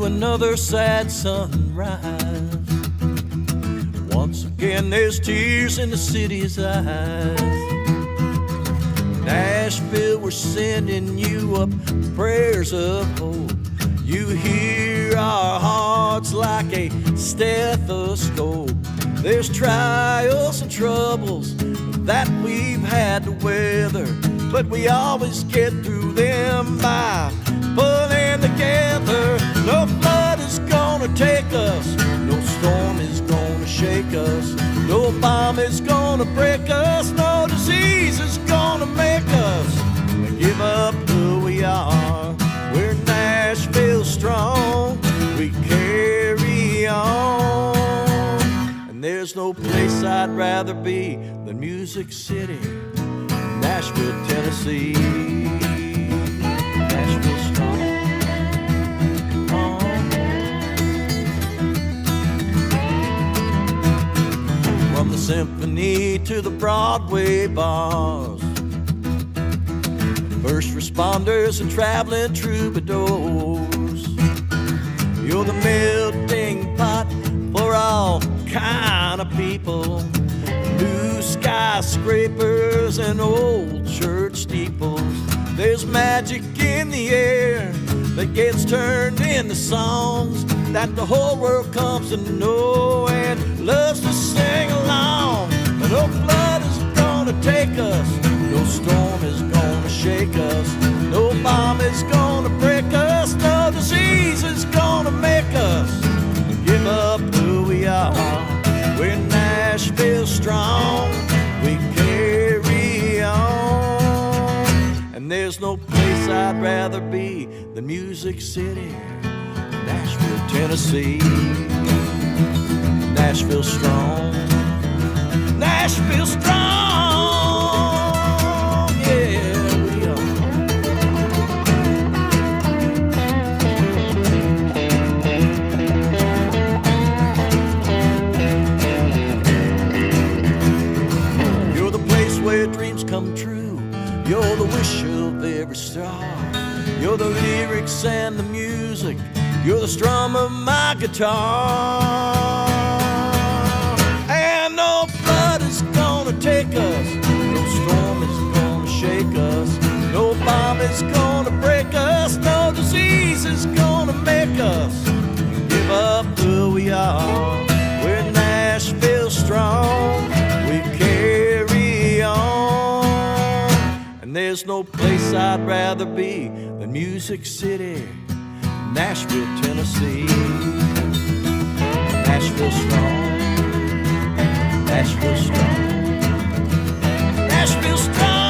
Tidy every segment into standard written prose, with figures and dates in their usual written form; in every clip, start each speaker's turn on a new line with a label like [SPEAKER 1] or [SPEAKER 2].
[SPEAKER 1] another sad sunrise. Once again there's tears in the city's eyes. Nashville, we're sending you up prayers of hope. You hear our hearts like a stethoscope. There's trials and troubles that we've had to weather, but we always get through them by pulling together. No flood is gonna take us, no storm is gonna shake us, no bomb is gonna break us, no disease is gonna make us give up who we are. We're Nashville strong, we carry on. And there's no place I'd rather be than Music City, Nashville, Tennessee. Nashville strong. From the symphony to the Broadway bars, first responders and traveling troubadours, you're the melting pot for all kind of people. New skyscrapers and old church steeples. There's magic in the air that gets turned into songs that the whole world comes to know and loves to sing along. No flood is gonna take us, no storm is gonna shake us, no bomb is gonna break us, no disease is gonna make us give up who we are. We're Nashville strong, we carry on. And there's no place I'd rather be than Music City, Nashville, Tennessee. Nashville strong, Nashville strong, yeah, we are. You're the place where dreams come true. You're the wish of every star. You're the lyrics and the music. You're the strum of my guitar. And no flood is gonna take us, no storm is gonna shake us, no bomb is gonna break us, no disease is gonna make us give up who we are. We're Nashville strong, we carry on. And there's no place I'd rather be than Music City, Nashville, Tennessee. Nashville strong, Nashville strong, Nashville strong.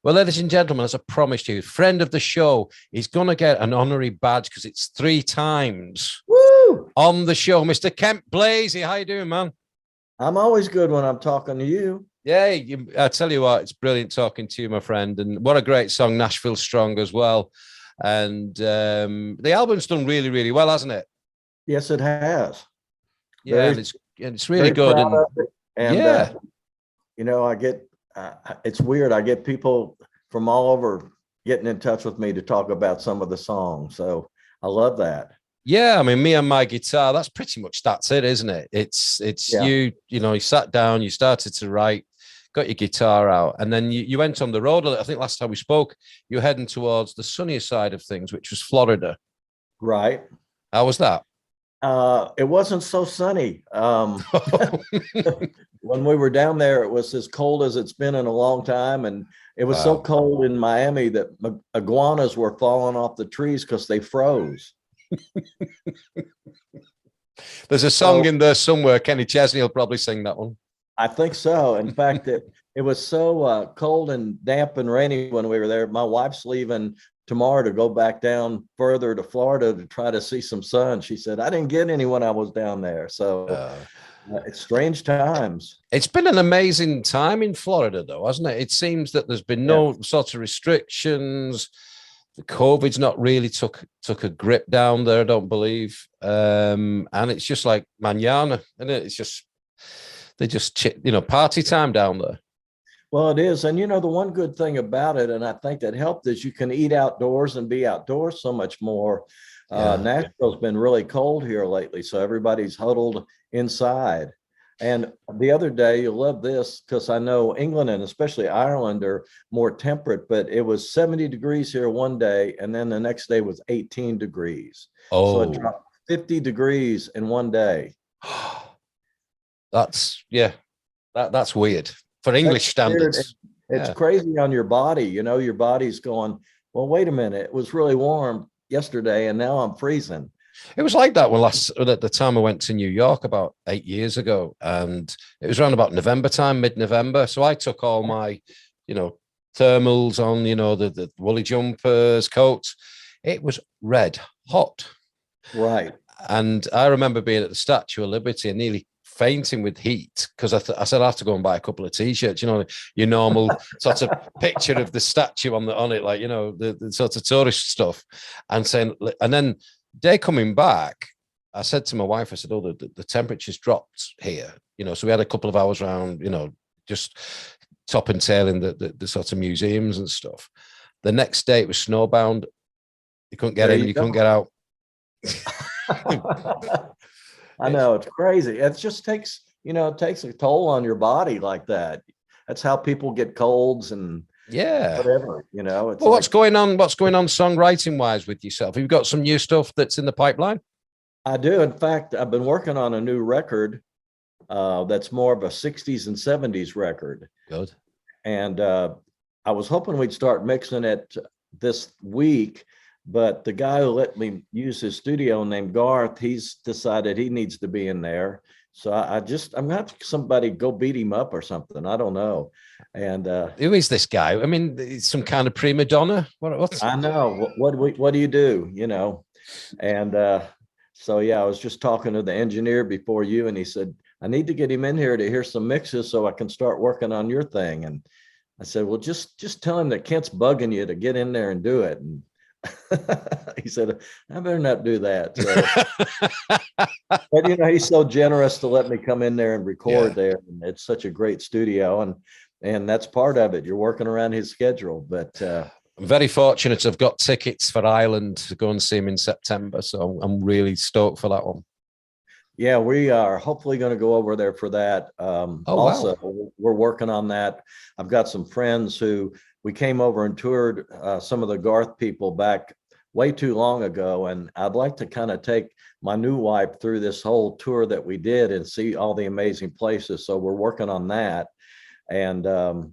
[SPEAKER 2] Well, ladies and gentlemen, as I promised you, friend of the show, he's going to get an honorary badge because it's 3 times
[SPEAKER 3] Woo!
[SPEAKER 2] on the show. Mr. Kent Blazy, how you doing, man?
[SPEAKER 3] I'm always good when I'm talking to you.
[SPEAKER 2] Yeah, I tell you what, it's brilliant talking to you, my friend. And what a great song, Nashville Strong as well. And the album's done really, really well, hasn't it?
[SPEAKER 3] Yes, it has.
[SPEAKER 2] Yeah, and it's really good.
[SPEAKER 3] And
[SPEAKER 2] yeah,
[SPEAKER 3] you know, I get it's weird. I get people from all over getting in touch with me to talk about some of the songs. So I love that.
[SPEAKER 2] Yeah, I mean, me and my guitar, that's it, isn't it? It's
[SPEAKER 3] Yeah.
[SPEAKER 2] you know, you sat down, you started to write, got your guitar out, and then you went on the road. I think last time we spoke, you were heading towards the sunnier side of things, which was Florida.
[SPEAKER 3] Right.
[SPEAKER 2] How was that?
[SPEAKER 3] It wasn't so sunny. When we were down there, it was as cold as it's been in a long time. And it was so cold in Miami that iguanas were falling off the trees because they froze.
[SPEAKER 2] There's a song in there somewhere. Kenny Chesney will probably sing that one.
[SPEAKER 3] I think so. In fact, it was so cold and damp and rainy when we were there. My wife's leaving tomorrow to go back down further to Florida to try to see some sun. She said, I didn't get any when I was down there. So it's strange times.
[SPEAKER 2] It's been an amazing time in Florida, though, hasn't it? It seems that there's been no sort of restrictions. COVID's not really took a grip down there, I don't believe. And it's just like mañana, isn't it? It's just they just party time down there.
[SPEAKER 3] Well, it is. And the one good thing about it, and I think that helped, is you can eat outdoors and be outdoors so much more. Nashville's been really cold here lately, so everybody's huddled inside. And the other day, you'll love this, because I know England and especially Ireland are more temperate, but it was 70 degrees here one day, and then the next day was 18 degrees. So it dropped 50 degrees in one day.
[SPEAKER 2] That's weird for English standards.
[SPEAKER 3] It's crazy on your body. Your body's going, well, wait a minute, it was really warm yesterday and now I'm freezing.
[SPEAKER 2] It was like that at the time I went to New York about 8 years ago, and it was around about November time, mid-November. So I took all my, thermals on, the woolly jumpers, coats. It was red hot.
[SPEAKER 3] Right.
[SPEAKER 2] And I remember being at the Statue of Liberty and nearly fainting with heat, because I said I have to go and buy a couple of t-shirts, your normal sort of picture of the statue on it, like, the sort of tourist stuff, and then day coming back, I said to my wife, I said, oh, the temperature's dropped here, so we had a couple of hours around, just top and tail in the sort of museums and stuff. The next day it was snowbound. You couldn't get in, you couldn't get out.
[SPEAKER 3] I know, it's crazy. It just takes, it takes a toll on your body like that. That's how people get colds and whatever, It's
[SPEAKER 2] what's going on songwriting wise with yourself? Have you got some new stuff that's in the pipeline?
[SPEAKER 3] I do. In fact, I've been working on a new record that's more of a 60s and 70s record.
[SPEAKER 2] Good.
[SPEAKER 3] And I was hoping we'd start mixing it this week, but the guy who let me use his studio named Garth, he's decided he needs to be in there. So I'm gonna have somebody go beat him up or something. I don't know. And
[SPEAKER 2] who is this guy? I mean, some kind of prima donna. What's
[SPEAKER 3] I know. What do you do? And so I was just talking to the engineer before you, and he said, I need to get him in here to hear some mixes so I can start working on your thing. And I said, well, just tell him that Kent's bugging you to get in there and do it. And he said, I better not do that. So, but he's so generous to let me come in there and record there. And it's such a great studio, and that's part of it. You're working around his schedule. But
[SPEAKER 2] I'm very fortunate. I've got tickets for Ireland to go and see him in September. So I'm really stoked for that one.
[SPEAKER 3] Yeah, we are hopefully going to go over there for that. Also, we're working on that. I've got some friends who we came over and toured some of the Garth people back way too long ago. And I'd like to kind of take my new wife through this whole tour that we did and see all the amazing places. So we're working on that. And the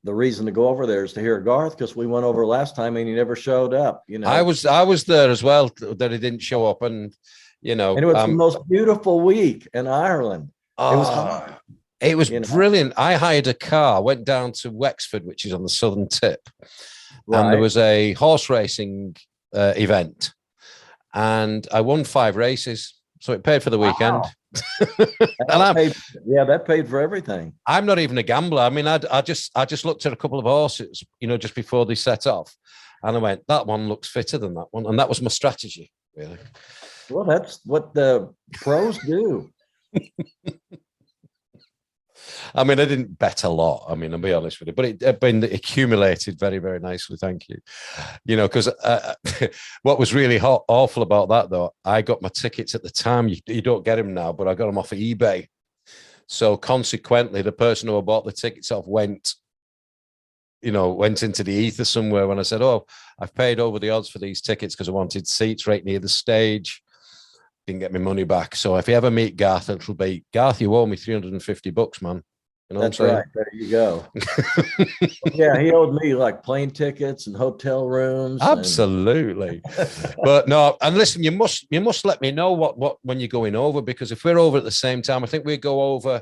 [SPEAKER 3] reason to go over there is to hear Garth, because we went over last time and he never showed up.
[SPEAKER 2] I was there as well, that he didn't show up, and
[SPEAKER 3] and it was the most beautiful week in Ireland. It was hot.
[SPEAKER 2] It was brilliant. I hired a car, went down to Wexford, which is on the southern tip, and there was a horse racing event, and I won 5 races, so it paid for the weekend.
[SPEAKER 3] That paid for everything.
[SPEAKER 2] I'm not even a gambler. I mean, I just looked at a couple of horses, just before they set off, and I went, that one looks fitter than that one, and that was my strategy, really.
[SPEAKER 3] Well, that's what the pros do.
[SPEAKER 2] I mean, I didn't bet a lot. I mean, I'll be honest with you, but it had been accumulated very, very nicely. Thank you. Because what was really awful about that, though, I got my tickets at the time. You don't get them now, but I got them off of eBay. So consequently, the person who I bought the tickets off went into the ether somewhere when I said, oh, I've paid over the odds for these tickets because I wanted seats right near the stage. Didn't get my money back. So if you ever meet Garth, it'll be, Garth, you owe me $350, man.
[SPEAKER 3] That's right. There you go. Yeah, he owed me like plane tickets and hotel rooms.
[SPEAKER 2] Absolutely. But no, and listen, you must let me know what when you're going over, because if we're over at the same time, I think we go over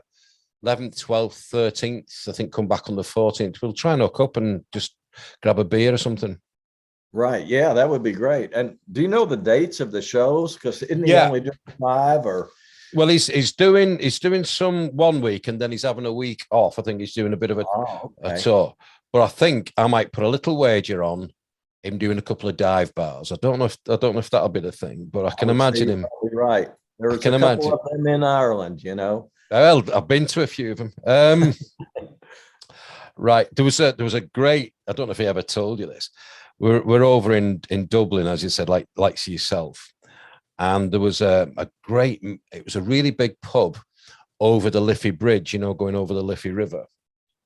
[SPEAKER 2] 11th, 12th, 13th. I think come back on the 14th. We'll try and hook up and just grab a beer or something.
[SPEAKER 3] Right. Yeah, that would be great. And do you know the dates of the shows? Because isn't he only doing 5 or?
[SPEAKER 2] Well, he's doing some one week and then he's having a week off. I think he's doing a bit of a tour. But I think I might put a little wager on him doing a couple of dive bars. I don't know if that'll be the thing, but I can
[SPEAKER 3] would say
[SPEAKER 2] imagine
[SPEAKER 3] you're
[SPEAKER 2] him.
[SPEAKER 3] probably right. There was
[SPEAKER 2] can
[SPEAKER 3] a couple
[SPEAKER 2] imagine.
[SPEAKER 3] of them in Ireland, you know.
[SPEAKER 2] Well, I've been to a few of them. Right, there was a great. I don't know if he ever told you this. We're over in Dublin, as you said, like yourself, and there was a great. It was a really big pub over the Liffey Bridge, you know, going over the Liffey River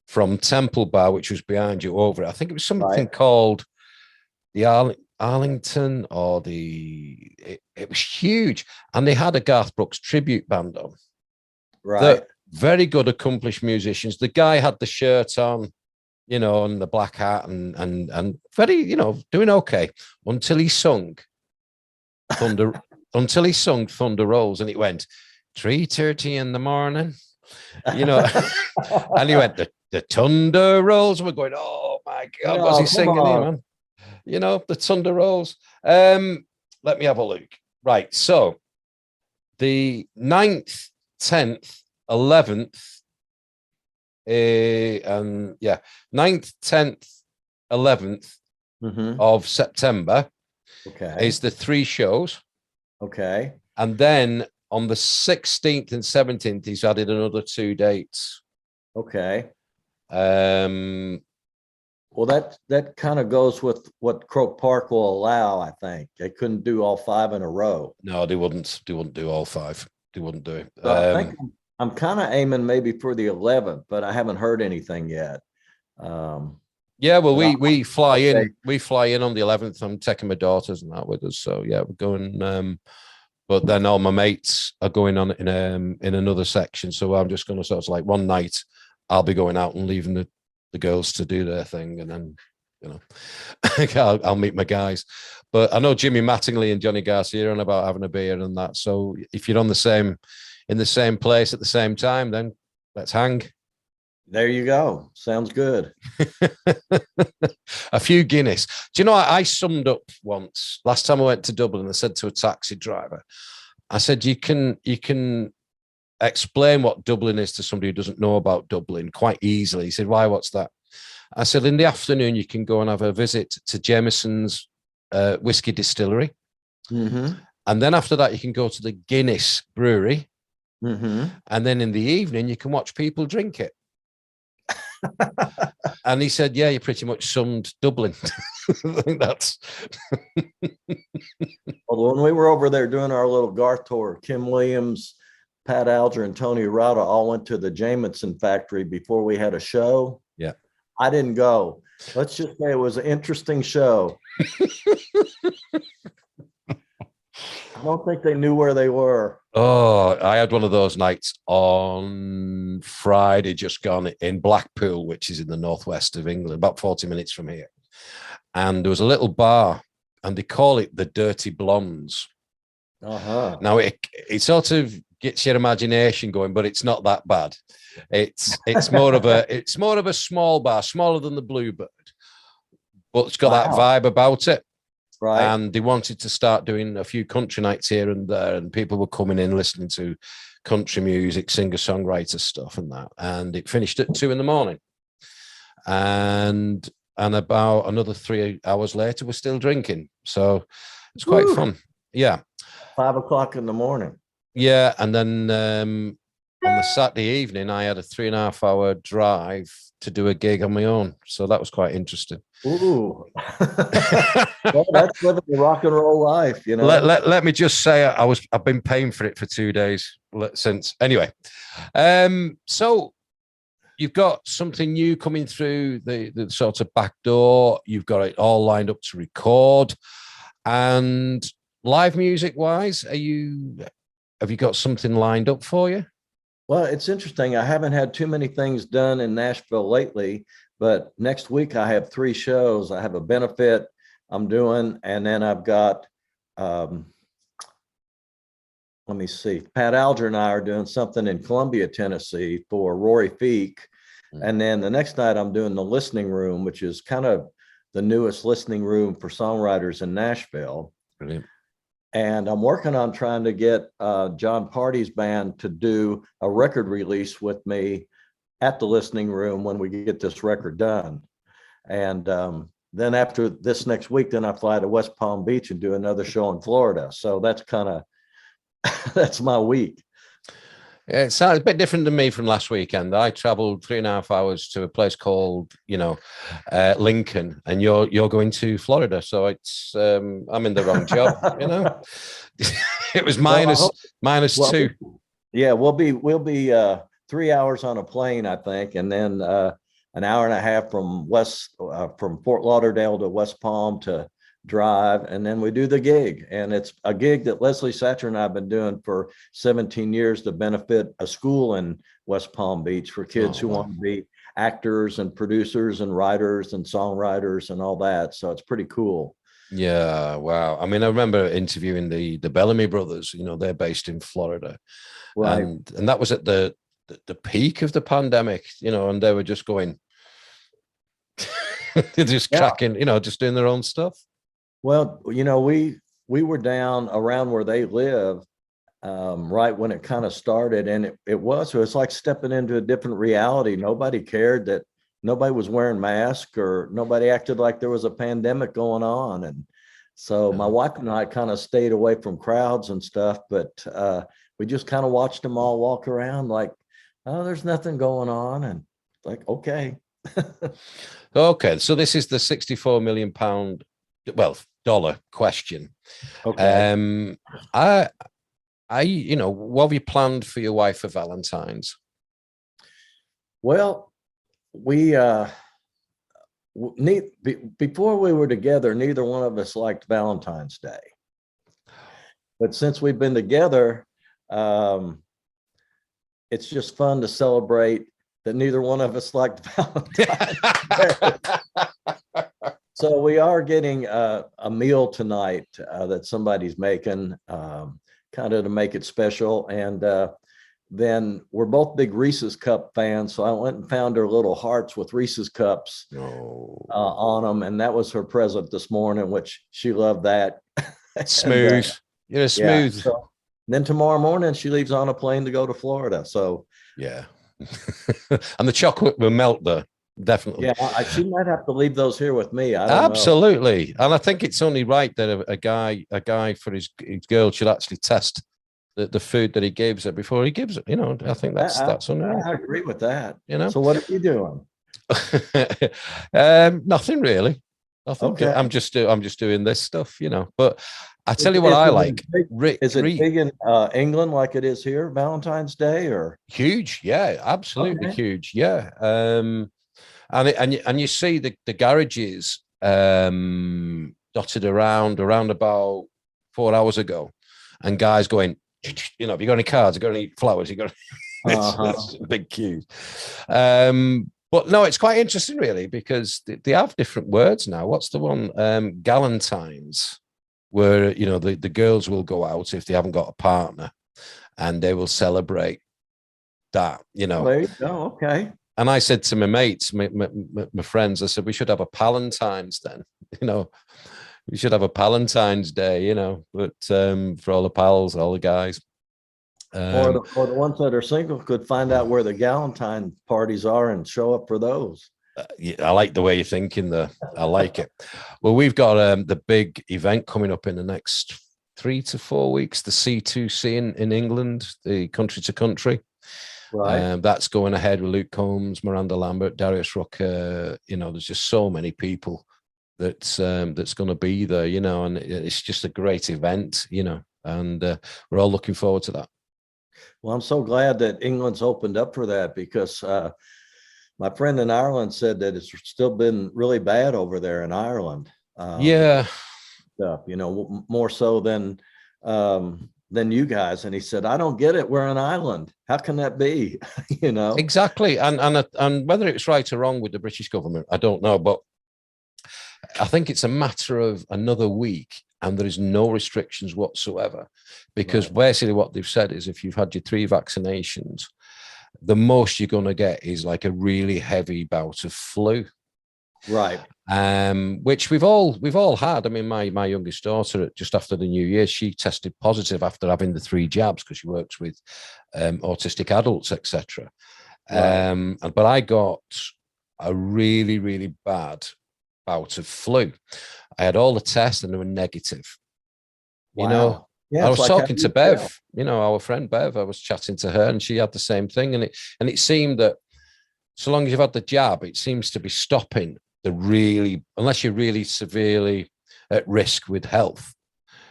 [SPEAKER 2] from Temple Bar, which was behind you over it. I think it was something called the Arlington or it was huge. And they had a Garth Brooks tribute band on.
[SPEAKER 3] Right.
[SPEAKER 2] Very good, accomplished musicians. The guy had the shirt on, you know, and the black hat and very, you know, doing okay until he sung Thunder, Thunder Rolls, and it went 3:30 in the morning, you know, and he went, the Thunder Rolls. And we're going, oh my God, what's he singing here, man? You know, the Thunder Rolls. Let me have a look. Right. So the 9th, 10th, 11th, and yeah, 9th, 10th, 11th of September is the 3 shows. Okay. And then on the 16th and 17th, he's added another 2 dates. Okay.
[SPEAKER 3] Well, that kind of goes with what Croke Park will allow, I think. They couldn't do all 5 in a row.
[SPEAKER 2] No, they wouldn't do all 5. They wouldn't do it.
[SPEAKER 3] So I think I'm kind of aiming maybe for the 11th, but I haven't heard anything yet.
[SPEAKER 2] Yeah, well, we fly in. We fly in on the 11th. I'm taking my daughters and that with us. So yeah, we're going. But then all my mates are going on in another section. So I'm just going to sort of like one night, I'll be going out and leaving the girls to do their thing, and then, you know, I'll meet my guys. But I know Jimmy Mattingly and Johnny Garcia are on about having a beer and that. So if you're in the same place at the same time, then let's hang.
[SPEAKER 3] There you go. Sounds good.
[SPEAKER 2] A few Guinness. Do you know, I summed up once, last time I went to Dublin, I said to a taxi driver, I said, you can explain what Dublin is to somebody who doesn't know about Dublin quite easily. He said, why, what's that? I said, in the afternoon, you can go and have a visit to Jameson's whiskey distillery. And then after that, you can go to the Guinness brewery. And then in the evening, you can watch people drink it. And he said, yeah, you pretty much summed Dublin. I think that's.
[SPEAKER 3] Well, when we were over there doing our little Garth tour, Kim Williams, Pat Alger, and Tony Rauta all went to the Jameson factory before we had a show.
[SPEAKER 2] Yeah.
[SPEAKER 3] I didn't go. Let's just say it was an interesting show. I don't think they knew where they were.
[SPEAKER 2] Oh, I had one of those nights on Friday, just gone, in Blackpool, which is in the northwest of England, about 40 minutes from here. And there was a little bar, and they call it the Dirty Blondes. Now it sort of gets your imagination going, but it's not that bad. It's more of a small bar, smaller than the Bluebird, but it's got that vibe about it. Right. And they wanted to start doing a few country nights here and there, and people were coming in listening to country music, singer-songwriter stuff and that. And it finished at 2 a.m. And about another 3 hours later, we're still drinking. So it's quite fun. Yeah.
[SPEAKER 3] 5 o'clock in the morning.
[SPEAKER 2] Yeah. And then on the Saturday evening, I had a 3.5-hour drive to do a gig on my own. So that was quite interesting.
[SPEAKER 3] Ooh. Well, that's living the rock and roll life, you know.
[SPEAKER 2] Let me just say, I've been paying for it for 2 days since. Anyway, so you've got something new coming through the sort of back door. You've got it all lined up to record, and live music wise, have you got something lined up for you?
[SPEAKER 3] Well, it's interesting. I haven't had too many things done in Nashville lately, but next week I have 3 shows. I have a benefit I'm doing, and then I've got, let me see, Pat Alger and I are doing something in Columbia, Tennessee for Rory Feek. And then the next night I'm doing the Listening Room, which is kind of the newest listening room for songwriters in Nashville.
[SPEAKER 2] Brilliant.
[SPEAKER 3] And I'm working on trying to get John Party's band to do a record release with me at the Listening Room when we get this record done. And then after this next week, then I fly to West Palm Beach and do another show in Florida. So that's kind of that's my week.
[SPEAKER 2] Yeah, it sounds a bit different than me from last weekend. I traveled 3.5 hours to a place called, Lincoln, and you're going to Florida. So it's I'm in the wrong job, you know. It was minus
[SPEAKER 3] well,
[SPEAKER 2] 2.
[SPEAKER 3] Yeah, we'll be 3 hours on a plane, I think, and then an hour and a half from from Fort Lauderdale to West Palm to drive, and then we do the gig. And it's a gig that Leslie Satcher and I have been doing for 17 years to benefit a school in West Palm Beach for kids who want to be actors and producers and writers and songwriters and all that. So it's pretty cool.
[SPEAKER 2] Yeah, wow. I mean, I remember interviewing the Bellamy brothers. They're based in Florida,
[SPEAKER 3] Right.
[SPEAKER 2] And that was at the peak of the pandemic. And they were just going, they're just cracking, just doing their own stuff.
[SPEAKER 3] Well, we were down around where they live right when it kind of started, and it was like stepping into a different reality. Nobody cared that nobody was wearing masks, or nobody acted like there was a pandemic going on. And so my wife and I kind of stayed away from crowds and stuff, but we just kind of watched them all walk around like, oh, there's nothing going on. And like, okay.
[SPEAKER 2] Okay. So this is the £64 million, dollar question.
[SPEAKER 3] Okay.
[SPEAKER 2] What have you planned for your wife for Valentine's?
[SPEAKER 3] Well, we before we were together, neither one of us liked Valentine's Day. But since we've been together, it's just fun to celebrate that neither one of us liked Valentine's Day. So we are getting a meal tonight that somebody's making, kind of to make it special. And then we're both big Reese's Cup fans. So I went and found her little hearts with Reese's Cups on them. And that was her present this morning, which she loved that.
[SPEAKER 2] Smooth. You're smooth.
[SPEAKER 3] Yeah, so then tomorrow morning, she leaves on a plane to go to Florida. So
[SPEAKER 2] yeah. And the chocolate will melt there. Definitely.
[SPEAKER 3] Yeah, she might have to leave those here with me. I don't
[SPEAKER 2] Absolutely.
[SPEAKER 3] know.
[SPEAKER 2] And I think it's only right that a guy for his girl should actually test the food that he gives her before he gives it. I think that's only right.
[SPEAKER 3] I agree with that.
[SPEAKER 2] So
[SPEAKER 3] what are you doing?
[SPEAKER 2] Nothing really. Nothing.
[SPEAKER 3] Okay.
[SPEAKER 2] I'm just doing this stuff, But I tell you what I like.
[SPEAKER 3] Is it big in England like it is here, Valentine's Day, or
[SPEAKER 2] huge? Yeah, absolutely huge. Yeah. And you see the garages dotted around about 4 hours ago, and guys going, have you got any cards? Have you got any flowers? You got it's big queues. But no, it's quite interesting really, because they have different words now. What's the one? Galentine's, where the girls will go out if they haven't got a partner, and they will celebrate that.
[SPEAKER 3] There you go. Okay.
[SPEAKER 2] And I said to my mates, my friends, I said, we should have a Palentine's then, we should have a Palentine's Day, but for all the pals, all the guys.
[SPEAKER 3] Or the ones that are single could find out where the Galentine parties are and show up for those.
[SPEAKER 2] I like the way you're thinking there. I like it. Well, we've got the big event coming up in the next 3 to 4 weeks, the C2C in England, the country to country.
[SPEAKER 3] Right.
[SPEAKER 2] That's going ahead with Luke Combs, Miranda Lambert, Darius Rucker. There's just so many people that's going to be there, and it's just a great event, and we're all looking forward to that.
[SPEAKER 3] Well, I'm so glad that England's opened up for that, because my friend in Ireland said that it's still been really bad over there in Ireland.
[SPEAKER 2] Yeah.
[SPEAKER 3] More so than you guys. And he said, I don't get it. We're an island. How can that be?
[SPEAKER 2] Exactly. And whether it's right or wrong with the British government, I don't know, but I think it's a matter of another week and there is no restrictions whatsoever, because basically what they've said is if you've had your 3 vaccinations, the most you're going to get is like a really heavy bout of flu.
[SPEAKER 3] Right.
[SPEAKER 2] Which we've all had. I mean, my youngest daughter, just after the New Year, she tested positive after having the 3 jabs, because she works with autistic adults, etc.
[SPEAKER 3] Right.
[SPEAKER 2] But I got a really, really bad bout of flu. I had all the tests and they were negative. You know,
[SPEAKER 3] Wow. Yeah,
[SPEAKER 2] I
[SPEAKER 3] it's
[SPEAKER 2] was
[SPEAKER 3] like
[SPEAKER 2] talking to
[SPEAKER 3] yeah.
[SPEAKER 2] Bev, our friend Bev. I was chatting to her, and she had the same thing. And it seemed that so long as you've had the jab, it seems to be stopping unless you're really severely at risk with health.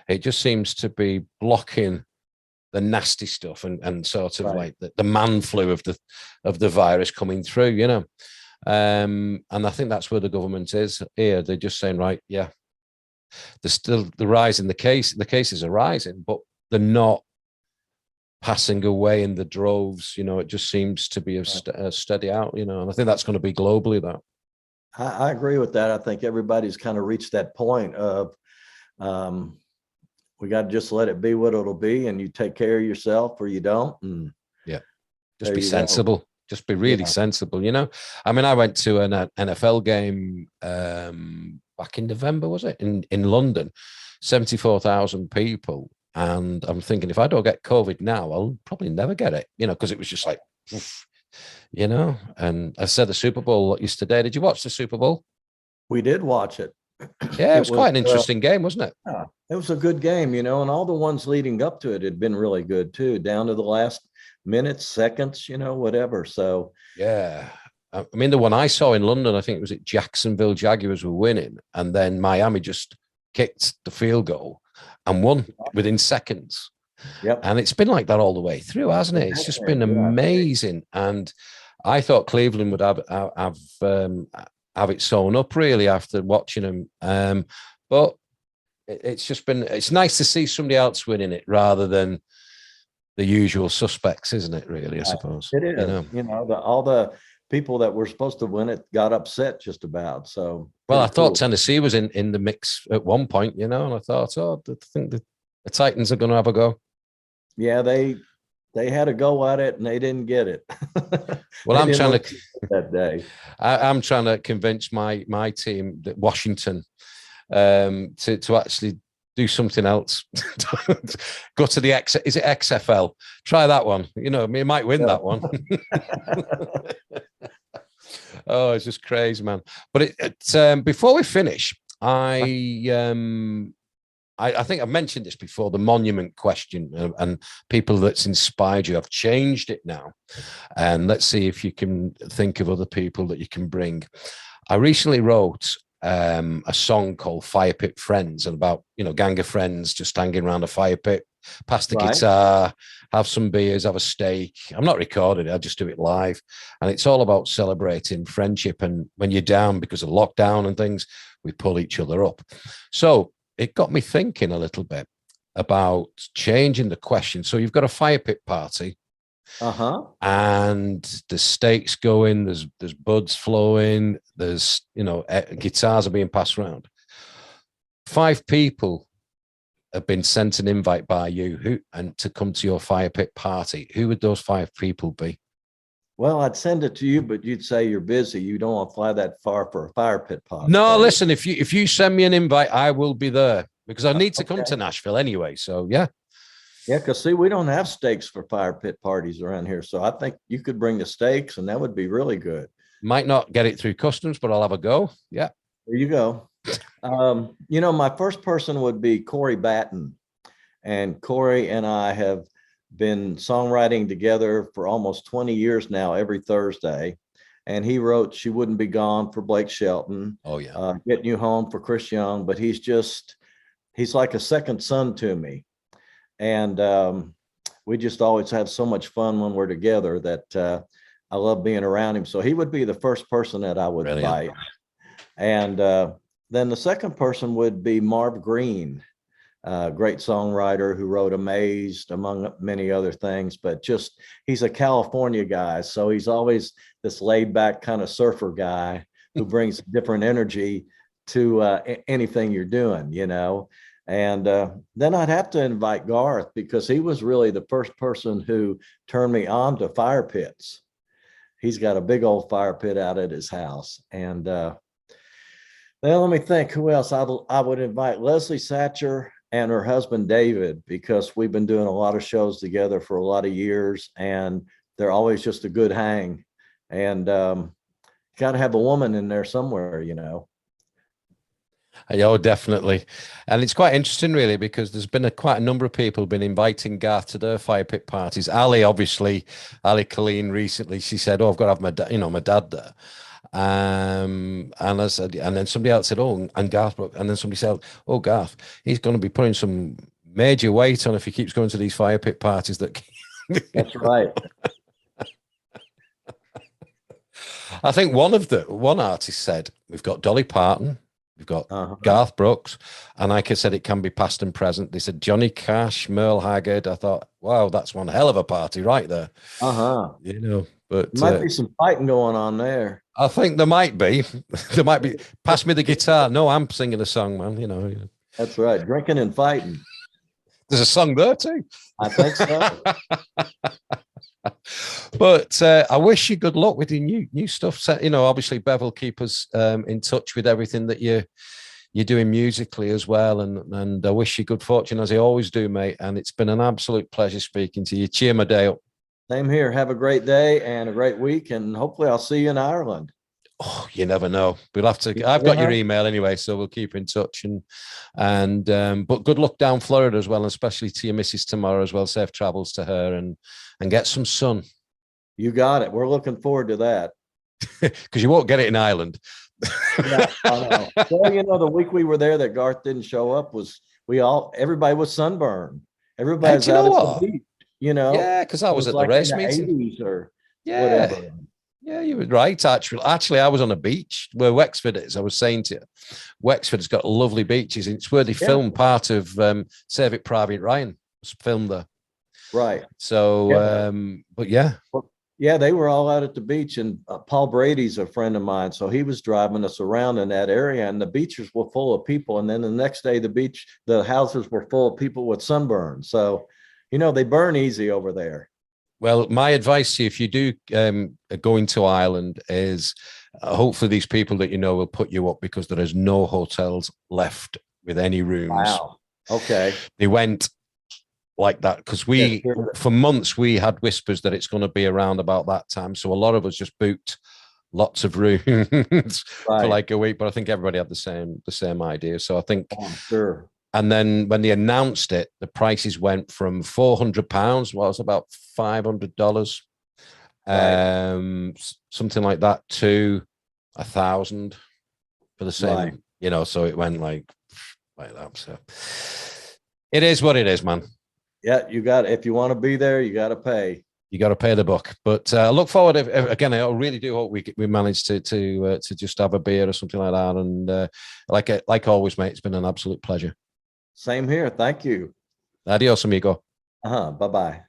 [SPEAKER 2] It just seems to be blocking the nasty stuff and sort of like the man flu of the virus coming through. And I think that's where the government is here. They're just saying, right, yeah, there's still the rise in the cases are rising, but they're not passing away in the droves. It just seems to be a steady out, and I think that's going to be globally that.
[SPEAKER 3] I agree with that. I think everybody's kind of reached that point of we got to just let it be what it'll be, and you take care of yourself or you don't. And
[SPEAKER 2] yeah, just be sensible. Go. Just be really sensible. I mean, I went to an NFL game back in November, was it, in London, 74,000 people. And I'm thinking, if I don't get COVID now, I'll probably never get it, because it was just like, and I said the Super Bowl yesterday. Did you watch the Super Bowl?
[SPEAKER 3] We did watch it.
[SPEAKER 2] Yeah, it was quite an interesting game, wasn't it?
[SPEAKER 3] Yeah, it was a good game, and all the ones leading up to it had been really good too, down to the last minutes, seconds, whatever. So
[SPEAKER 2] yeah, I mean, the one I saw in London, I think it was at Jacksonville Jaguars were winning, and then Miami just kicked the field goal and won within seconds.
[SPEAKER 3] Yep.
[SPEAKER 2] And it's been like that all the way through, hasn't it? It's just been amazing. And I thought Cleveland would have it sewn up really after watching them. But it's nice to see somebody else winning it rather than the usual suspects, isn't it, really, I suppose?
[SPEAKER 3] It is. All the people that were supposed to win it got upset just about. So,
[SPEAKER 2] well, I thought Tennessee was in the mix at one point, and I thought, I think the Titans are going to have a go.
[SPEAKER 3] Yeah, they had a go at it and they didn't get it.
[SPEAKER 2] Well, I'm trying to
[SPEAKER 3] that day.
[SPEAKER 2] I'm trying to convince my team that Washington to actually do something else. Go to the is it XFL? Try that one. You might win that one. Oh, it's just crazy, man. But before we finish, I think I've mentioned this before, the monument question, and people that's inspired you. I've changed it now. And let's see if you can think of other people that you can bring. I recently wrote a song called Fire Pit Friends, and about, gang of friends just hanging around a fire pit, pass the guitar, have some beers, have a steak. I'm not recording it, I just do it live. And it's all about celebrating friendship. And when you're down because of lockdown and things, we pull each other up. So it got me thinking a little bit about changing the question. So you've got a fire pit party, and there's steaks going, there's buds flowing, there's guitars are being passed around. 5 people have been sent an invite by you to come to your fire pit party. Who would those 5 people be?
[SPEAKER 3] Well, I'd send it to you, but you'd say you're busy. You don't want to fly that far for a fire pit party.
[SPEAKER 2] No, listen, if you send me an invite, I will be there because I need to come to Nashville anyway. So, yeah.
[SPEAKER 3] Yeah, because see, we don't have steaks for fire pit parties around here. So I think you could bring the steaks and that would be really good.
[SPEAKER 2] Might not get it through customs, but I'll have a go. Yeah.
[SPEAKER 3] There you go. My first person would be Corey Batten. And Corey and I have been songwriting together for almost 20 years now, every Thursday. And he wrote She Wouldn't Be Gone for Blake Shelton.
[SPEAKER 2] Oh, yeah.
[SPEAKER 3] Getting You Home for Chris Young. But he's like a second son to me. And we just always have so much fun when we're together that I love being around him. So he would be the first person that I would invite. And then the second person would be Marv Green. Great songwriter who wrote Amazed, among many other things, but he's a California guy. So he's always this laid back kind of surfer guy who brings different energy to anything you're doing, And then I'd have to invite Garth because he was really the first person who turned me on to fire pits. He's got a big old fire pit out at his house. And then let me think who else I would invite. Leslie Satcher and her husband, David, because we've been doing a lot of shows together for a lot of years and they're always just a good hang. And got to have a woman in there somewhere,
[SPEAKER 2] Oh, definitely. And it's quite interesting, really, because there's been quite a number of people been inviting Garth to their fire pit parties. Ali, obviously, Ali Colleen recently, she said, "Oh, I've got to have my dad, my dad there." And I said, and then somebody else said, "Oh, and Garth Brooks," and then somebody said, "Oh, Garth, he's going to be putting some major weight on if he keeps going to these fire pit parties."
[SPEAKER 3] That's right.
[SPEAKER 2] I think one artist said, "We've got Dolly Parton, we've got Garth Brooks," and like I said, it can be past and present. They said Johnny Cash, Merle Haggard. I thought, wow, that's one hell of a party right there. But
[SPEAKER 3] there might be some fighting going on there.
[SPEAKER 2] I think there might be. There might be. Pass me the guitar. No, I'm singing a song, man.
[SPEAKER 3] That's right. Drinking and fighting.
[SPEAKER 2] There's a song there too.
[SPEAKER 3] I think so.
[SPEAKER 2] But I wish you good luck with your new stuff. Obviously Bev will keep us in touch with everything that you're doing musically as well, and I wish you good fortune as I always do, mate. And it's been an absolute pleasure speaking to you. Cheer my day up.
[SPEAKER 3] Same here. Have a great day and a great week, and hopefully I'll see you in Ireland.
[SPEAKER 2] Oh, you never know. We'll have to. I've got your email anyway, so we'll keep in touch. But good luck down Florida as well, and especially to your missus tomorrow as well. Safe travels to her, and get some sun.
[SPEAKER 3] You got it. We're looking forward to that.
[SPEAKER 2] Because you won't get it in Ireland.
[SPEAKER 3] Yeah, I know. Well, the week we were there that Garth didn't show up everybody was sunburned. Everybody's out at the beach.
[SPEAKER 2] Yeah, because I was at the race meeting.
[SPEAKER 3] 80s or whatever.
[SPEAKER 2] Yeah, you were right. Actually, I was on a beach where Wexford is. I was saying to you, Wexford's got lovely beaches. It's where they filmed part of Save It Private Ryan. Was filmed there.
[SPEAKER 3] Right.
[SPEAKER 2] So, but yeah.
[SPEAKER 3] Well, yeah, they were all out at the beach, and Paul Brady's a friend of mine. So he was driving us around in that area, and the beaches were full of people. And then the next day, the houses were full of people with sunburn. So, they burn easy over there.
[SPEAKER 2] Well, my advice to you, if you do go into Ireland, is hopefully these people that will put you up, because there is no hotels left with any rooms.
[SPEAKER 3] Wow. Okay.
[SPEAKER 2] They went like that because for months we had whispers that it's going to be around about that time. So a lot of us just booked lots of rooms for like a week, but I think everybody had the same idea. So I think,
[SPEAKER 3] sure.
[SPEAKER 2] And then when they announced it, the prices went from £400, well, it's about $500, something like that, to $1,000 for the same, so it went like that. So it is what it is, man.
[SPEAKER 3] Yeah, if you want to be there, you got to pay.
[SPEAKER 2] You got to pay the buck. But I look forward. Again, I really do hope we manage to just have a beer or something like that. And like always, mate, it's been an absolute pleasure.
[SPEAKER 3] Same here. Thank you.
[SPEAKER 2] Adios, amigo.
[SPEAKER 3] Bye-bye.